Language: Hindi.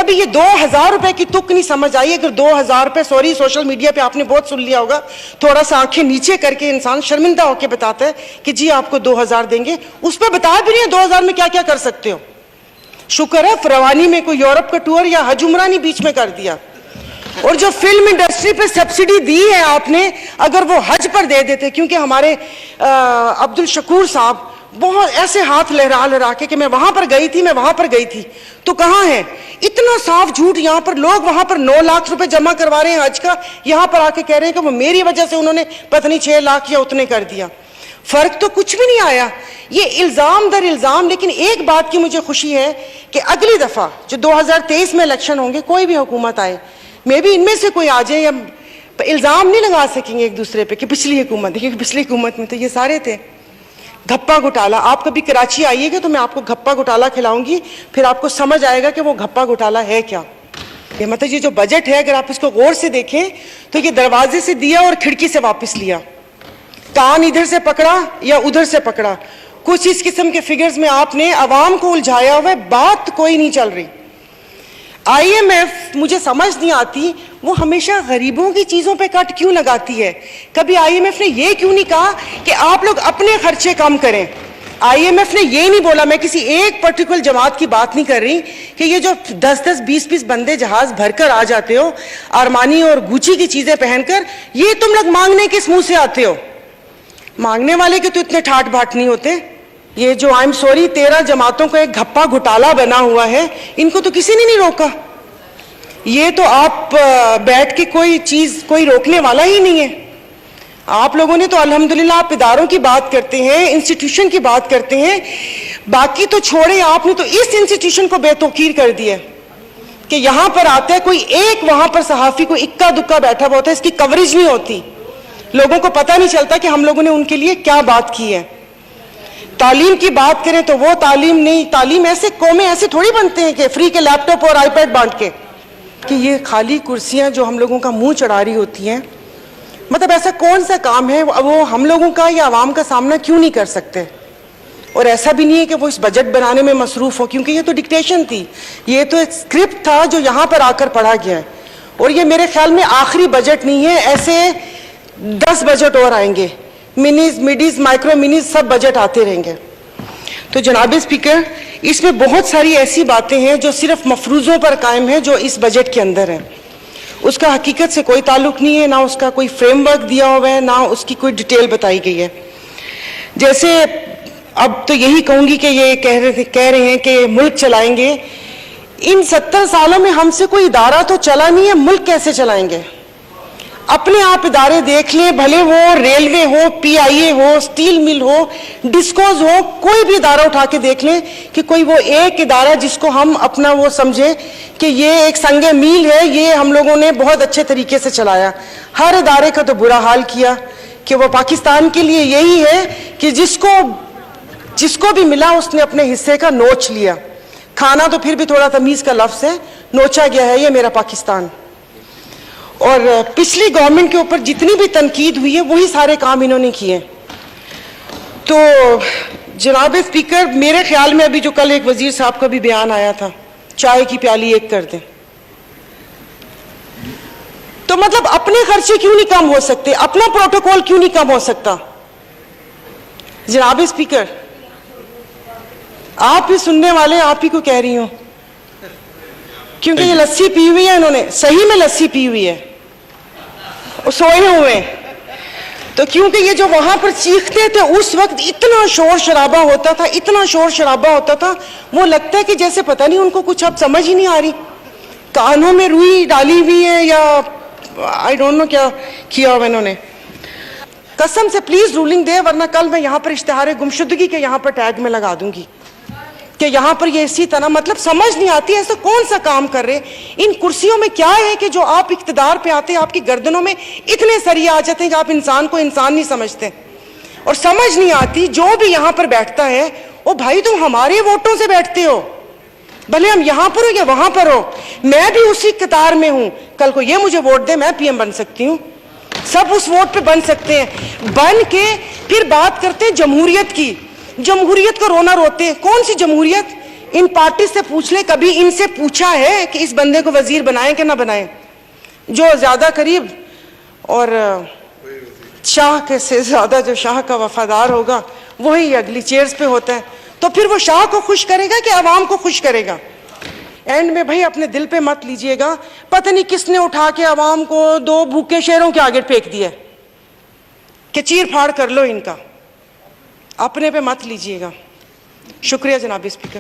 अभी ये 2000 रुपए की तुक नहीं समझ आई। अगर 2000 रुपए, सॉरी सोशल मीडिया पे आपने बहुत सुन लिया होगा, थोड़ा सा आंखें नीचे करके इंसान शर्मिंदा होकर बताता है कि जी आपको 2000 देंगे, उस पर बता भी नहीं 2000 में क्या क्या कर सकते हो। शुक्र है रवानी में कोई यूरोप का टूर या हज उमरा नहीं बीच में कर दिया। और जो फिल्म इंडस्ट्री पे सब्सिडी दी है आपने, अगर वो हज पर दे देते, क्योंकि हमारे अब्दुल शकूर साहब बहुत ऐसे हाथ लहरा लहरा के कि मैं वहां पर गई थी, मैं वहां पर गई थी, तो कहां है? इतना साफ झूठ। यहां पर लोग वहां पर 9 लाख रुपए जमा करवा रहे हैं हज का, यहां पर आके कह रहे हैं कि वो मेरी वजह से उन्होंने पता नहीं 6 लाख या उतने कर दिया। फर्क तो कुछ भी नहीं आया, ये इल्जाम दर इल्जाम। लेकिन एक बात की मुझे खुशी है कि अगली दफा जो 2023 में इलेक्शन होंगे, कोई भी हुकूमत आए, मे भी इनमें से कोई आ जाए, या इल्जाम नहीं लगा सकेंगे एक दूसरे पे कि पिछली हुकूमत, क्योंकि पिछली हुकूमत में तो ये सारे थे। घप्पा घोटाला, आप कभी कराची आइएगा तो मैं आपको घप्पा घोटाला खिलाऊंगी, फिर आपको समझ आएगा कि वो घप्पा घोटाला है क्या। ये मतलब ये जो बजट है, अगर आप इसको गौर से देखें तो ये दरवाजे से दिया और खिड़की से वापस लिया, कान इधर से पकड़ा या उधर से पकड़ा, कुछ इस किस्म के फिगर्स में आपने अवाम को उलझाया हुआ है, बात कोई नहीं चल रही। IMF मुझे समझ नहीं आती, वो हमेशा गरीबों की चीजों पे कट क्यों लगाती है? कभी IMF ने ये क्यों नहीं कहा कि आप लोग अपने खर्चे कम करें? IMF ने ये नहीं बोला, मैं किसी एक पर्टिकुलर जमात की बात नहीं कर रही, कि ये जो 10-10, 20-20 बंदे जहाज भरकर आ जाते हो अरमानी और गुची की चीजें पहनकर, ये तुम लोग मांगने किस मुंह से आते हो? मांगने वाले के तो इतने ठाट बाट नहीं होते। ये जो आई एम सॉरी 13 जमातों का एक घप्पा घोटाला बना हुआ है, इनको तो किसी ने नहीं रोका। ये तो आप बैठ के कोई चीज कोई रोकने वाला ही नहीं है। आप लोगों ने तो अल्हम्दुलिल्लाह, आप इदारों की बात करते हैं, इंस्टीट्यूशन की बात करते हैं, बाकी तो छोड़े, आपने तो इस इंस्टीट्यूशन को बेतौकीर कर दिया कि यहां पर आता है कोई एक, वहां पर सहाफी को इक्का दुक्का बैठा हुआ होता है, इसकी कवरेज नहीं होती, लोगों को पता नहीं चलता कि हम लोगों ने उनके लिए क्या बात की है। तालीम की बात करें तो वो तालीम नहीं, तालीम ऐसे कौमें ऐसे थोड़ी बनते हैं कि फ्री के लैपटॉप और आईपैड बांट के, कि ये खाली कुर्सियां जो हम लोगों का मुंह चढ़ा रही होती हैं, मतलब ऐसा कौन सा काम है वो हम लोगों का या आवाम का सामना क्यों नहीं कर सकते? और ऐसा भी नहीं है कि वो इस बजट बनाने में मसरूफ हो, क्योंकि ये तो डिक्टेशन थी, ये तो एक स्क्रिप्ट था जो यहाँ पर आकर पढ़ा गया है। और ये मेरे ख्याल में आखिरी बजट नहीं है, ऐसे 10 बजट और आएंगे, मिनीज, मिडीज, माइक्रो मिनीज, सब बजट आते रहेंगे। तो जनाब स्पीकर, इसमें बहुत सारी ऐसी बातें हैं जो सिर्फ मफरूजों पर कायम है, जो इस बजट के अंदर है, उसका हकीकत से कोई ताल्लुक नहीं है, ना उसका कोई फ्रेमवर्क दिया हुआ है, ना उसकी कोई डिटेल बताई गई है। जैसे अब तो यही कहूंगी कि ये कह रहे हैं कि मुल्क चलाएंगे। इन 70 सालों में हमसे कोई इदारा तो चला नहीं है, मुल्क कैसे चलाएंगे? अपने आप इदारे देख लें, भले वो रेलवे हो, PIA हो, स्टील मिल हो, डिस्कोज हो, कोई भी इदारा उठा के देख लें कि कोई वो एक इदारा जिसको हम अपना वो समझे कि ये एक संगे मील है, ये हम लोगों ने बहुत अच्छे तरीके से चलाया। हर इदारे का तो बुरा हाल किया कि वो पाकिस्तान के लिए यही है कि जिसको भी मिला उसने अपने हिस्से का नोच लिया। खाना तो फिर भी थोड़ा तमीज का लफ्ज है, नोचा गया है ये मेरा पाकिस्तान। और पिछली गवर्नमेंट के ऊपर जितनी भी तनकीद हुई है वही सारे काम इन्होंने किए। तो जनाब स्पीकर, मेरे ख्याल में अभी जो कल एक वजीर साहब का भी बयान आया था, चाय की प्याली एक कर दें, तो मतलब अपने खर्चे क्यों नहीं कम हो सकते? अपना प्रोटोकॉल क्यों नहीं कम हो सकता? जनाब स्पीकर, आप ही सुनने वाले, आप ही को कह रही हूं, क्योंकि ये लस्सी पी हुई है, इन्होंने सही में लस्सी पी हुई है, सोए हुए। तो क्योंकि ये जो वहां पर चीखते थे उस वक्त इतना शोर शराबा होता था, इतना शोर शराबा होता था, वो लगता है कि जैसे पता नहीं उनको कुछ अब समझ ही नहीं आ रही, कानों में रुई डाली हुई है या आई डोंट नो क्या किया हुआ इन्होंने। कसम से प्लीज रूलिंग दे, वरना कल मैं यहाँ पर इश्तिहार गुमशुदगी के यहाँ पर टैग में लगा दूंगी कि यहाँ पर ये इसी तरह, मतलब समझ नहीं आती ऐसा कौन सा काम कर रहे। इन कुर्सियों में क्या है कि जो आप इख्तिदार पे आते हैं आपकी गर्दनों में इतने सरिये आ जाते हैं कि आप इंसान को इंसान नहीं समझते। और समझ नहीं आती जो भी यहाँ पर बैठता है, ओ भाई तुम हमारे वोटों से बैठते हो, भले हम यहाँ पर हो या वहां पर हो, मैं भी उसी कतार में हूं। कल को ये मुझे वोट दे, मैं PM बन सकती हूँ, सब उस वोट पे बन सकते हैं। बन के फिर बात करते हैं जमहूरियत की, जमहूरियत को रोना रोते हैं। कौन सी जमहूरियत? इन पार्टी से पूछ ले, कभी इनसे पूछा है कि इस बंदे को वजीर बनाएं कि ना बनाएं? जो ज्यादा करीब और शाह के से ज्यादा जो शाह का वफादार होगा वही अगली चेयर्स पे होता है। तो फिर वो शाह को खुश करेगा कि आवाम को खुश करेगा? एंड में भाई अपने दिल पे मत लीजिएगा, पता नहीं किसने उठा के आवाम को 2 भूखे शेरों के आगे फेंक दिया कि चीर फाड़ कर लो इनका, अपने पे मत लीजिएगा। शुक्रिया जनाब स्पीकर।